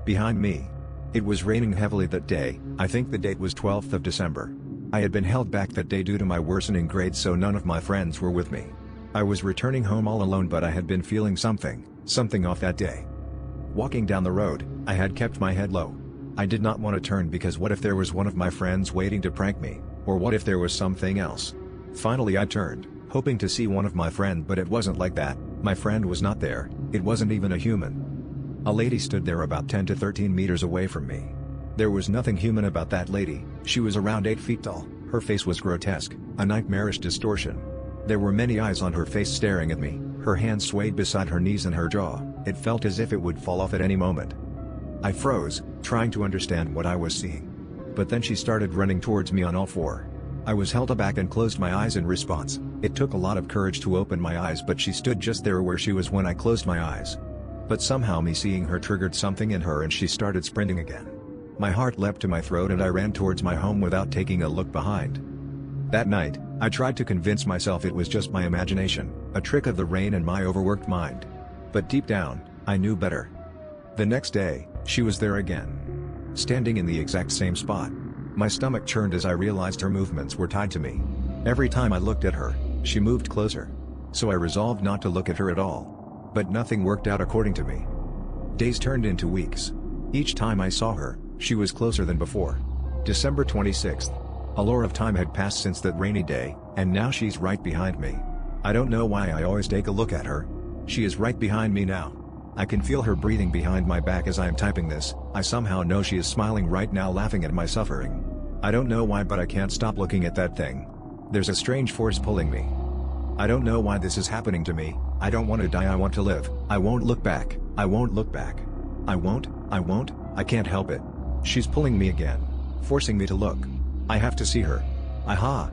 behind me. It was raining heavily that day. I think the date was 12th of December. I had been held back that day due to my worsening grades, so none of my friends were with me. I was returning home all alone, but I had been feeling something off that day. Walking down the road, I had kept my head low. I did not want to turn because what if there was one of my friends waiting to prank me, or what if there was something else? Finally I turned, hoping to see one of my friend, but it wasn't like that. My friend was not there. It wasn't even a human. A lady stood there about 10 to 13 meters away from me. There was nothing human about that lady. She was around 8 feet tall. Her face was grotesque, a nightmarish distortion. There were many eyes on her face staring at me. Her hands swayed beside her knees and her jaw. It felt as if it would fall off at any moment. I froze, trying to understand what I was seeing. But then she started running towards me on all four. I was held aback and closed my eyes in response. It took a lot of courage to open my eyes, but she stood just there where she was when I closed my eyes. But somehow me seeing her triggered something in her and she started sprinting again. My heart leapt to my throat and I ran towards my home without taking a look behind. That night, I tried to convince myself it was just my imagination, a trick of the rain and my overworked mind. But deep down, I knew better. The next day, she was there again. Standing in the exact same spot. My stomach churned as I realized her movements were tied to me. Every time I looked at her, she moved closer. So I resolved not to look at her at all. But nothing worked out according to me. Days turned into weeks. Each time I saw her, she was closer than before. December 26th. A lot of time had passed since that rainy day, and now she's right behind me. I don't know why I always take a look at her. She is right behind me now. I can feel her breathing behind my back as I am typing this. I somehow know she is smiling right now, laughing at my suffering. I don't know why, but I can't stop looking at that thing. There's a strange force pulling me. I don't know why this is happening to me. I don't want to die, I want to live. I won't look back. I won't look back. I won't, I can't help it. She's pulling me again. Forcing me to look. I have to see her. Aha!